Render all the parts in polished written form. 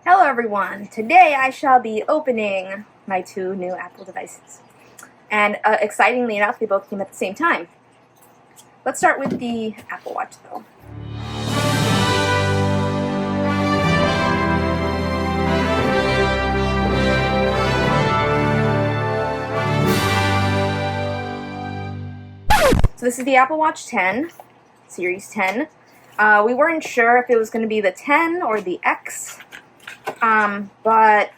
Hello everyone! Today I shall be opening my two new Apple devices. And excitingly enough, they both came at the same time. Let's start with the Apple Watch though. So this is the Apple Watch 10, Series 10. We weren't sure if it was going to be the 10 or the X. But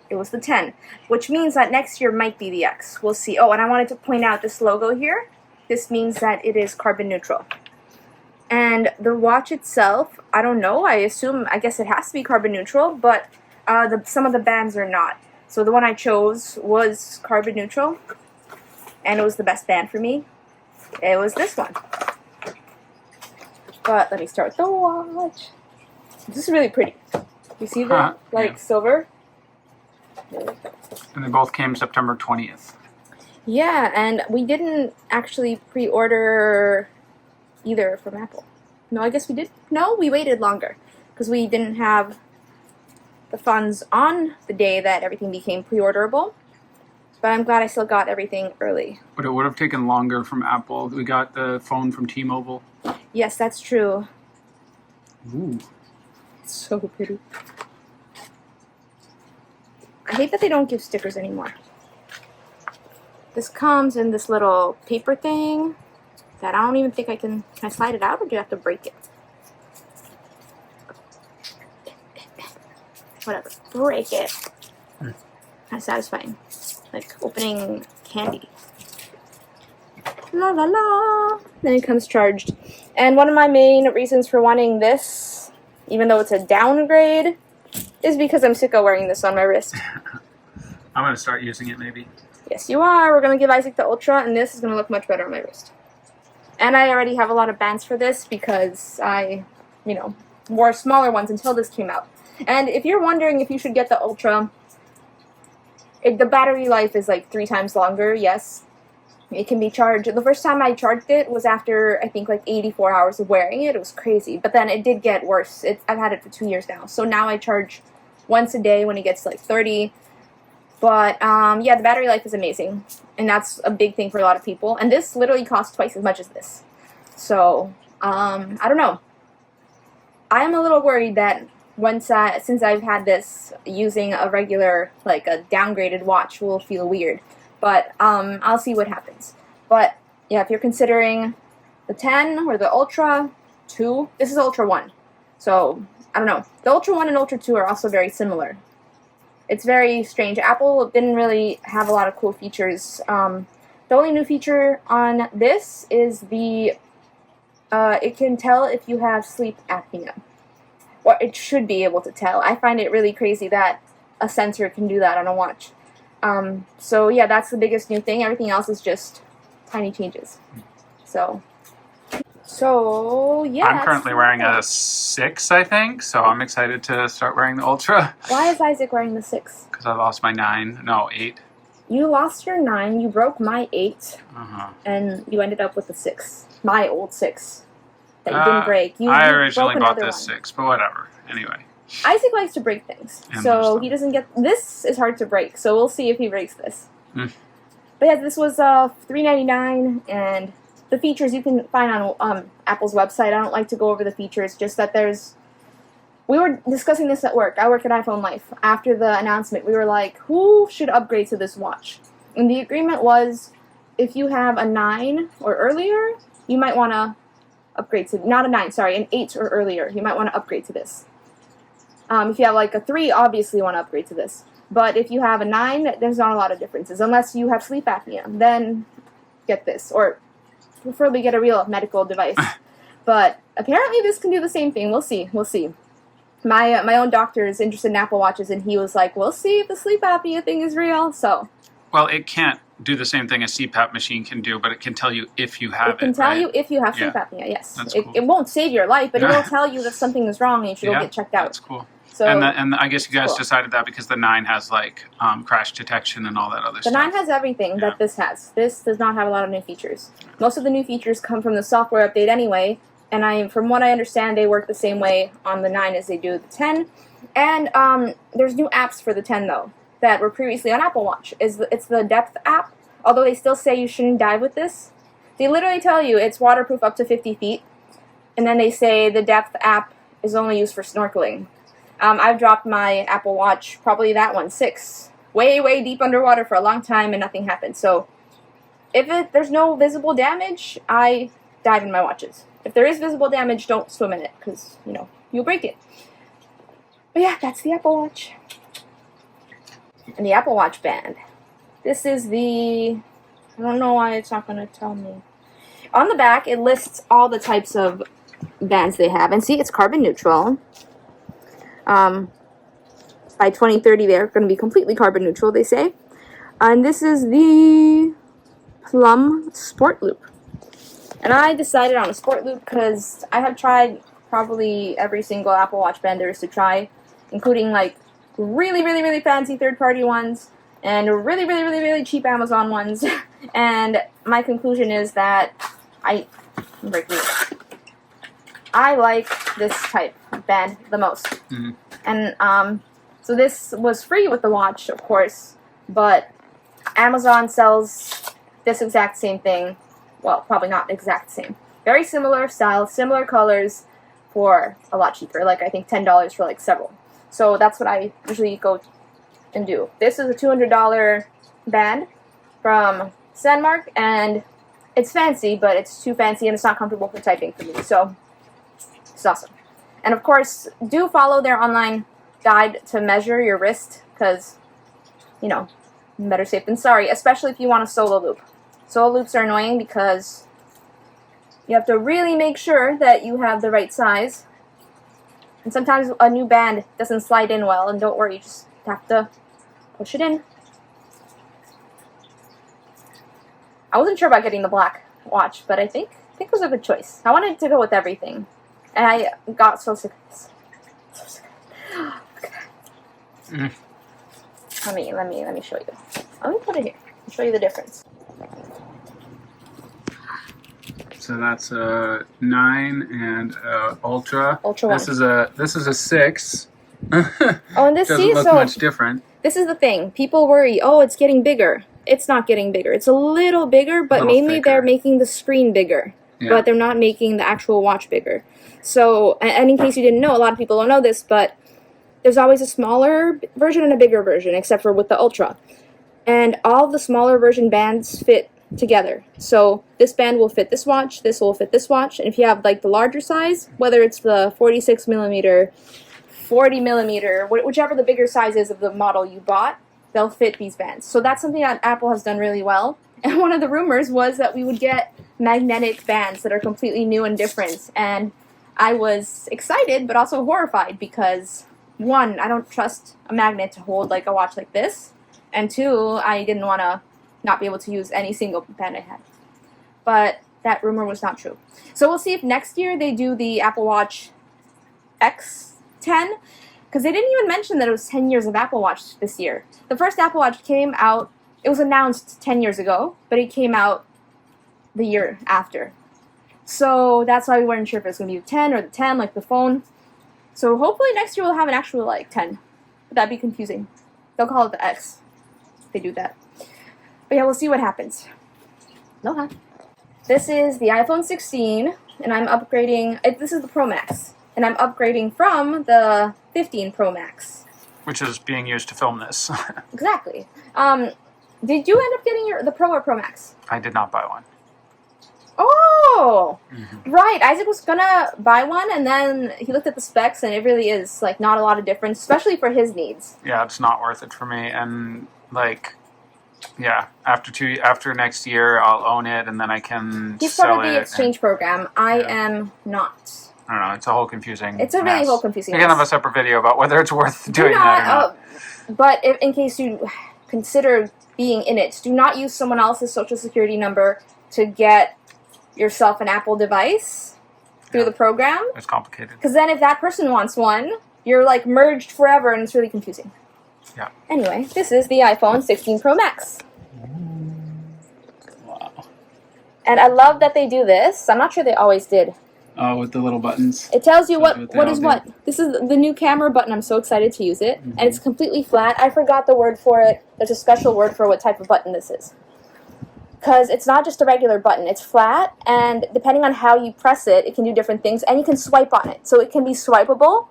it was the 10, which means that next year might be the X. We'll see. Oh, and I wanted to point out this logo here. This means that it is carbon neutral. And the watch itself, I don't know. I guess it has to be carbon neutral, but some of the bands are not. So the one I chose was carbon neutral, and it was the best band for me. It was this one. But let me start with the watch. This is really pretty. You see the silver? And they both came September 20th. Yeah, and we didn't actually pre-order either from Apple. No, I guess we did. No, we waited longer because we didn't have the funds on the day that everything became pre-orderable. But I'm glad I still got everything early. But it would have taken longer from Apple. We got the phone from T-Mobile. Yes, that's true. Ooh. It's so pretty. I hate that they don't give stickers anymore. This comes in this little paper thing that I don't even think I can I slide it out, or do you have to break it? Whatever. Break it. That's satisfying. Like opening candy. La la la. Then it comes charged. And one of my main reasons for wanting this, even though it's a downgrade, is because I'm sick of wearing this on my wrist. I'm going to start using it maybe. Yes, you are. We're going to give Isaac the Ultra, and this is going to look much better on my wrist. And I already have a lot of bands for this because I, wore smaller ones until this came out. And if you're wondering if you should get the Ultra, the battery life is like 3 times longer, yes. It can be charged. The first time I charged it was after, I think, like 84 hours of wearing it. It was crazy. But then it did get worse. I've had it for 2 years now. So now I charge once a day when it gets like 30. But, yeah, the battery life is amazing. And that's a big thing for a lot of people. And this literally costs twice as much as this. So, I don't know. I am a little worried that since I've had this, using a regular, like a downgraded watch will feel weird. But I'll see what happens. But yeah, if you're considering the 10 or the Ultra 2, this is Ultra 1. So, I don't know. The Ultra 1 and Ultra 2 are also very similar. It's very strange. Apple didn't really have a lot of cool features. The only new feature on this is it can tell if you have sleep apnea. Or it should be able to tell. I find it really crazy that a sensor can do that on a watch. So yeah, that's the biggest new thing. Everything else is just tiny changes. So yeah. I'm currently wearing a 6, I think, so I'm excited to start wearing the Ultra. Why is Isaac wearing the 6? Because I lost my 8. You lost your 9, you broke my 8, and you ended up with the 6. My old 6 that you didn't break. I originally bought this 6, but whatever. Anyway. Isaac likes to break things, so he doesn't get... This is hard to break, so we'll see if he breaks this. But yeah, this was $3.99, and the features you can find on Apple's website. I don't like to go over the features, just that we were discussing this at work. I work at iPhone Life. After the announcement, we were like, who should upgrade to this watch? And the agreement was, if you have a 9 or earlier, you might want to upgrade to... Not a 9, sorry, an 8 or earlier. You might want to upgrade to this. If you have like a 3, obviously you want to upgrade to this. But if you have a 9, there's not a lot of differences. Unless you have sleep apnea, then get this. Or preferably get a real medical device. But apparently this can do the same thing. We'll see. We'll see. My own doctor is interested in Apple Watches, and he was like, we'll see if the sleep apnea thing is real. So. Well, it can't do the same thing a CPAP machine can do, but it can tell you if you have it. It can tell you if you have sleep apnea, yes. That's cool. It won't save your life, but it will tell you that something is wrong and you should go get checked out. That's cool. So, and I guess you guys decided that because the 9 has like crash detection and all that other stuff. The 9 has everything that this has. This does not have a lot of new features. Most of the new features come from the software update anyway, and from what I understand, they work the same way on the 9 as they do the 10. And there's new apps for the 10 though that were previously on Apple Watch. It's the Depth app. Although they still say you shouldn't dive with this, they literally tell you it's waterproof up to 50 feet, and then they say the Depth app is only used for snorkeling. I've dropped my Apple Watch, probably that one, 6, way deep underwater for a long time, and nothing happened. So if there's no visible damage, I dive in my watches. If there is visible damage, don't swim in it, because, you know, you'll break it. But yeah, that's the Apple Watch. And the Apple Watch band. This is the... I don't know why it's not going to tell me. On the back, it lists all the types of bands they have. And see, it's carbon neutral. By 2030, they're going to be completely carbon neutral, they say. And this is the Plum Sport Loop. And I decided on a Sport Loop because I have tried probably every single Apple Watch band there is to try, including like really fancy third-party ones and really cheap Amazon ones. And my conclusion is that I like this type of band the most. Mm-hmm. And so this was free with the watch, of course, but Amazon sells this exact same thing. Well, probably not exact same. Very similar style, similar colors for a lot cheaper. Like I think $10 for like several. So that's what I usually go and do. This is a $200 band from Sandmark, and it's fancy, but it's too fancy and it's not comfortable for typing for me. So it's awesome. And of course, do follow their online guide to measure your wrist, because, you know, better safe than sorry, especially if you want a solo loop. Solo loops are annoying because you have to really make sure that you have the right size. And sometimes a new band doesn't slide in well, and don't worry, you just have to push it in. I wasn't sure about getting the black watch, but I think it was a good choice. I wanted to go with everything, and I got so sick of this. So sick of it. Look at that. Let me show you. Let me put it here. I'll show you the difference. So that's a 9 and Ultra. Ultra 1. This is a 6. Oh, and this doesn't look much different. This is the thing. People worry, oh, it's getting bigger. It's not getting bigger. It's a little bigger, but mainly thicker. They're making the screen bigger. Yeah. But they're not making the actual watch bigger. So, and in case you didn't know, a lot of people don't know this, but there's always a smaller version and a bigger version, except for with the Ultra. And all the smaller version bands fit together. So this band will fit this watch, this will fit this watch, and if you have like the larger size, whether it's the 46 millimeter, 40 millimeter, whichever the bigger size is of the model you bought, they'll fit these bands. So that's something that Apple has done really well. And one of the rumors was that we would get magnetic bands that are completely new and different. And I was excited, but also horrified because, one, I don't trust a magnet to hold like a watch like this. And two, I didn't want to not be able to use any single band I had. But that rumor was not true. So we'll see if next year they do the Apple Watch X10, because they didn't even mention that it was 10 years of Apple Watch this year. The first Apple Watch came out, it was announced 10 years ago, but it came out the year after. So that's why we weren't sure if it was going to be the 10 or the 10, like the phone. So hopefully next year we'll have an actual, like, 10. But that'd be confusing. They'll call it the X if they do that. But yeah, we'll see what happens. Aloha. This is the iPhone 16, and I'm upgrading. This is the Pro Max, and I'm upgrading from the 15 Pro Max, which is being used to film this. Exactly. Did you end up getting the Pro or Pro Max? I did not buy one. Oh, right. Isaac was gonna buy one, and then he looked at the specs, and it really is like not a lot of difference, especially for his needs. Yeah, it's not worth it for me, and like. Yeah, after next year, I'll own it, and then I can He's sell part of the exchange program. I am not. I don't know. It's a whole confusing. It's a really whole confusing. We can have a separate video about whether it's worth doing that or not. But in case you consider being in it, do not use someone else's social security number to get yourself an Apple device through the program. It's complicated. Because then if that person wants one, you're like merged forever, and it's really confusing. Yeah. Anyway, this is the iPhone 16 Pro Max. Wow. And I love that they do this. I'm not sure they always did. Oh, with the little buttons. It tells you Tells you what is do. what. This is the new camera button. I'm so excited to use it. And it's completely flat. I forgot the word for it. There's a special word for what type of button this is. Because it's not just a regular button. It's flat, and depending on how you press it, it can do different things, and you can swipe on it. So it can be swipeable,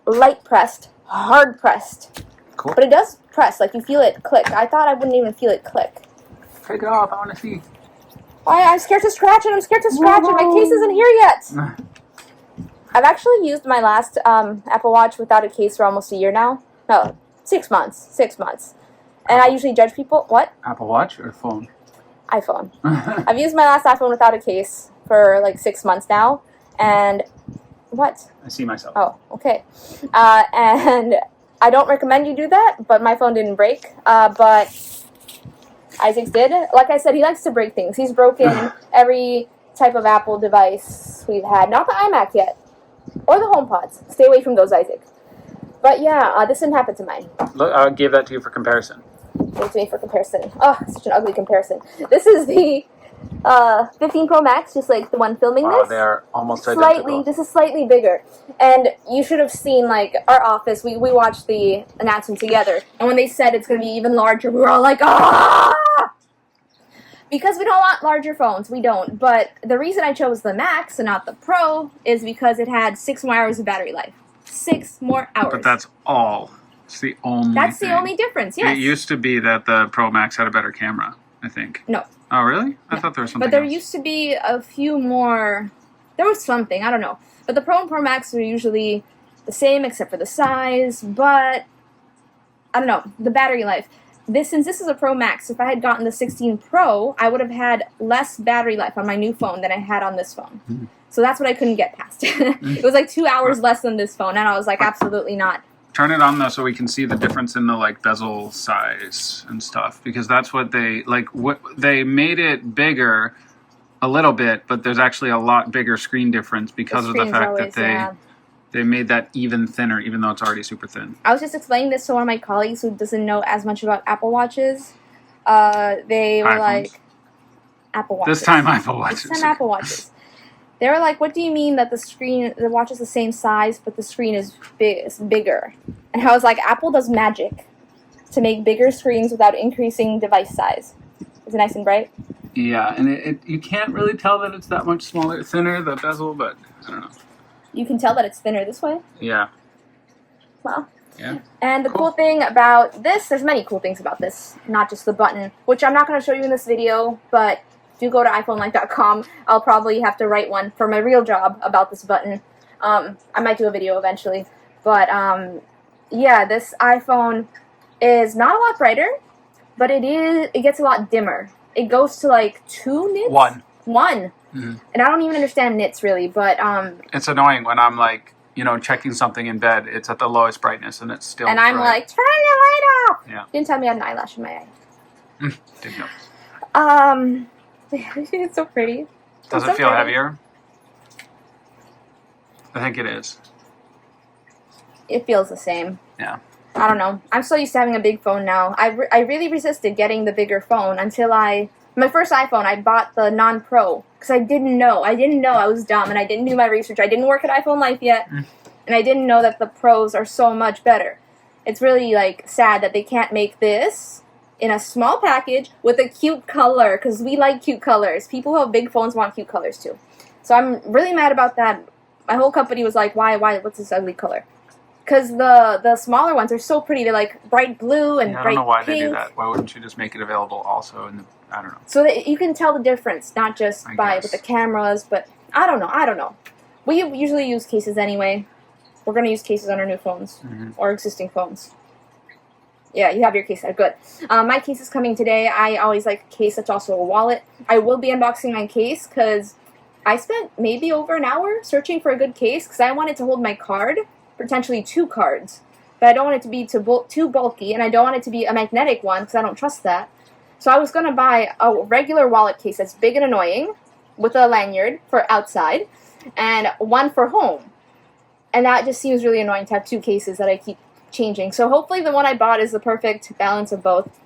light pressed, hard pressed. Cool. But it does press, like you feel it click. I thought I wouldn't even feel it click. Take it off. I want to see. I'm scared to scratch it. I'm scared to scratch it. My case isn't here yet. I've actually used my last Apple Watch without a case for almost a year now. No, 6 months. 6 months. And I usually judge people. What? Apple Watch or phone? iPhone. I've used my last iPhone without a case for like 6 months now. And what? I see myself. Oh, okay. And I don't recommend you do that, but my phone didn't break. But Isaac's did. Like I said, he likes to break things. He's broken every type of Apple device we've had. Not the iMac yet. Or the HomePods. Stay away from those, Isaac. But yeah, this didn't happen to mine. Look, I'll give that to you for comparison. Give it to me for comparison. Oh, such an ugly comparison. This is the 15 Pro Max, just like the one filming this. Oh, they're almost identical. This is slightly bigger. And you should have seen, like, our office. We watched the announcement together. And when they said it's going to be even larger, we were all like, ah! Because we don't want larger phones. We don't. But the reason I chose the Max and not the Pro is because it had 6 more hours of battery life. 6 more hours. But that's all. It's the only That's thing. the only difference, yes. It used to be that the Pro Max had a better camera, I think. No. Oh, really? I No. thought there was something But there else. used to be a few more. There was something, I don't know. But the Pro and Pro Max were usually the same except for the size, but I don't know, the battery life. Since this is a Pro Max, if I had gotten the 16 Pro, I would have had less battery life on my new phone than I had on this phone. Mm. So that's what I couldn't get past. It was like 2 hours less than this phone, and I was like, absolutely not. Turn it on though, so we can see the difference in the like bezel size and stuff, because that's what they like. What they made it bigger a little bit, but there's actually a lot bigger screen difference because of the screen's fact always, that they made that even thinner, even though it's already super thin. I was just explaining this to one of my colleagues who doesn't know as much about Apple Watches. They were iPhones. like, Apple Watches. This time Apple Watches. This time Apple Watches. They were like, what do you mean that the watch is the same size, but the screen is bigger? And I was like, Apple does magic to make bigger screens without increasing device size. Is it nice and bright? Yeah, and you can't really tell that it's that much smaller, thinner, the bezel, but I don't know. You can tell that it's thinner this way. Yeah. Well. Yeah. And the cool thing about this, there's many cool things about this, not just the button, which I'm not going to show you in this video, but do go to iPhoneLife.com. I'll probably have to write one for my real job about this button. I might do a video eventually. But, yeah, this iPhone is not a lot brighter, but it gets a lot dimmer. It goes to, like, 2 nits? 1. 1. Mm-hmm. And I don't even understand nits, really, but, It's annoying when I'm, like, checking something in bed. It's at the lowest brightness, and it's still and I'm bright. like, turn the light off! Yeah. Didn't tell me I had an eyelash in my eye. Didn't know. It's so pretty. Does It's it so feel pretty. heavier? I think it is. It feels the same. Yeah. I don't know. I'm so used to having a big phone now. I really resisted getting the bigger phone until my first iPhone, I bought the non-Pro because I didn't know. I was dumb and I didn't do my research. I didn't work at iPhone Life yet, and I didn't know that the Pros are so much better. It's really like sad that they can't make this in a small package with a cute color because we like cute colors. People who have big phones want cute colors too. So I'm really mad about that. My whole company was like, why, what's this ugly color? Because the smaller ones are so pretty. They're like bright blue and bright pink. I don't know why they do that. Why wouldn't you just make it available also in the, I don't know. So that you can tell the difference, not just with the cameras, but I don't know. We usually use cases anyway. We're going to use cases on our new phones or existing phones. Yeah, you have your case. Good. My case is coming today. I always like a case that's also a wallet. I will be unboxing my case because I spent maybe over an hour searching for a good case because I wanted to hold my card, potentially 2 cards. But I don't want it to be too bulky, and I don't want it to be a magnetic one because I don't trust that. So I was going to buy a regular wallet case that's big and annoying with a lanyard for outside and one for home. And that just seems really annoying to have 2 cases that I keep changing. So hopefully the one I bought is the perfect balance of both.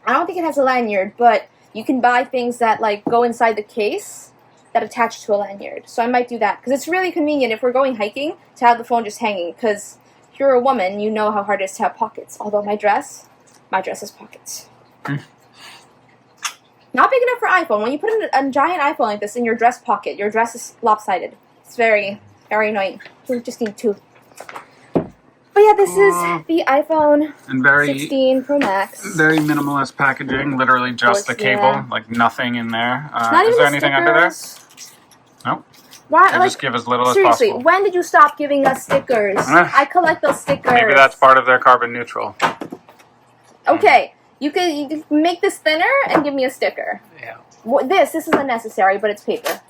I don't think it has a lanyard, but you can buy things that like go inside the case that attach to a lanyard. So I might do that, because it's really convenient if we're going hiking to have the phone just hanging, because if you're a woman, you know how hard it is to have pockets. Although my dress has pockets. Not big enough for iPhone. When you put a giant iPhone like this in your dress pocket, your dress is lopsided. It's very, very annoying. You just need two. But yeah, this is the iPhone and 16 Pro Max. Very minimalist packaging. Literally just the cable, like nothing in there. Is there anything under there? Nope. Why? They just give as little seriously, as possible. when did you stop giving us stickers? I collect those stickers. Maybe that's part of their carbon neutral. Okay, you can make this thinner and give me a sticker. Yeah. This is unnecessary, but it's paper.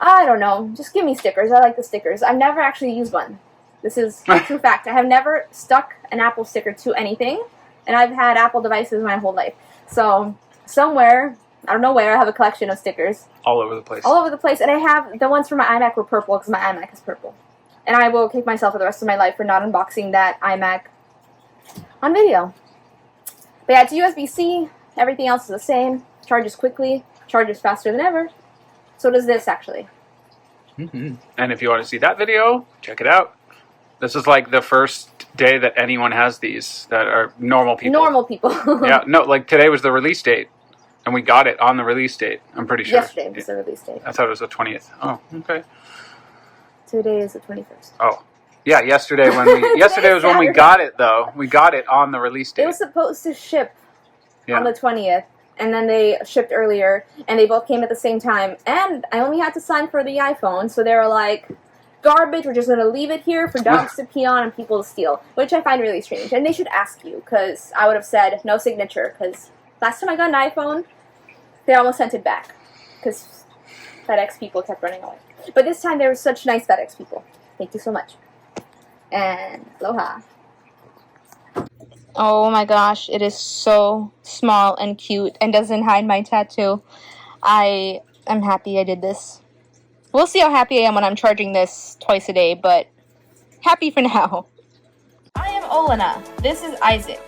I don't know. Just give me stickers. I like the stickers. I've never actually used one. This is a true fact. I have never stuck an Apple sticker to anything, and I've had Apple devices my whole life. So somewhere, I don't know where, I have a collection of stickers. All over the place. All over the place. And I have, the ones for my iMac were purple, because my iMac is purple. And I will kick myself for the rest of my life for not unboxing that iMac on video. But yeah, it's USB-C. Everything else is the same. Charges quickly. Charges faster than ever. So does this, actually. And if you want to see that video, check it out. This is like the first day that anyone has these that are normal people. Normal people. Yeah, no, like today was the release date. And we got it on the release date, I'm pretty sure. Yesterday was the release date. I thought it was the 20th. Oh, okay. Today is the 21st. Oh. Yeah, yesterday was when we got it, though. We got it on the release date. It was supposed to ship on the 20th. And then they shipped earlier, and they both came at the same time. And I only had to sign for the iPhone, so they were like, garbage, we're just going to leave it here for dogs to pee on and people to steal, which I find really strange. And they should ask you, because I would have said no signature, because last time I got an iPhone, they almost sent it back, because FedEx people kept running away. But this time, they were such nice FedEx people. Thank you so much. And aloha. Oh my gosh, it is so small and cute and doesn't hide my tattoo. I am happy I did this. We'll see how happy I am when I'm charging this twice a day, but happy for now. I am Olena. This is Isaac.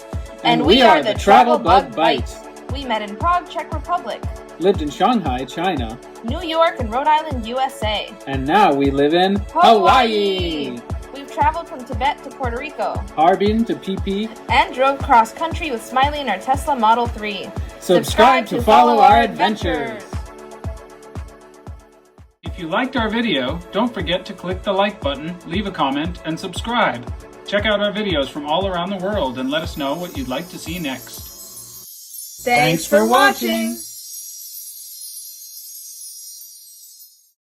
And we are the TravelBugBite. We met in Prague, Czech Republic. Lived in Shanghai, China. New York and Rhode Island, USA. And now we live in Hawaii. We've traveled from Tibet to Puerto Rico. Harbin to PP. And drove cross country with Smiley in our Tesla Model 3. Subscribe to follow our adventures. If you liked our video, don't forget to click the like button, leave a comment, and subscribe. Check out our videos from all around the world and let us know what you'd like to see next. Thanks for watching!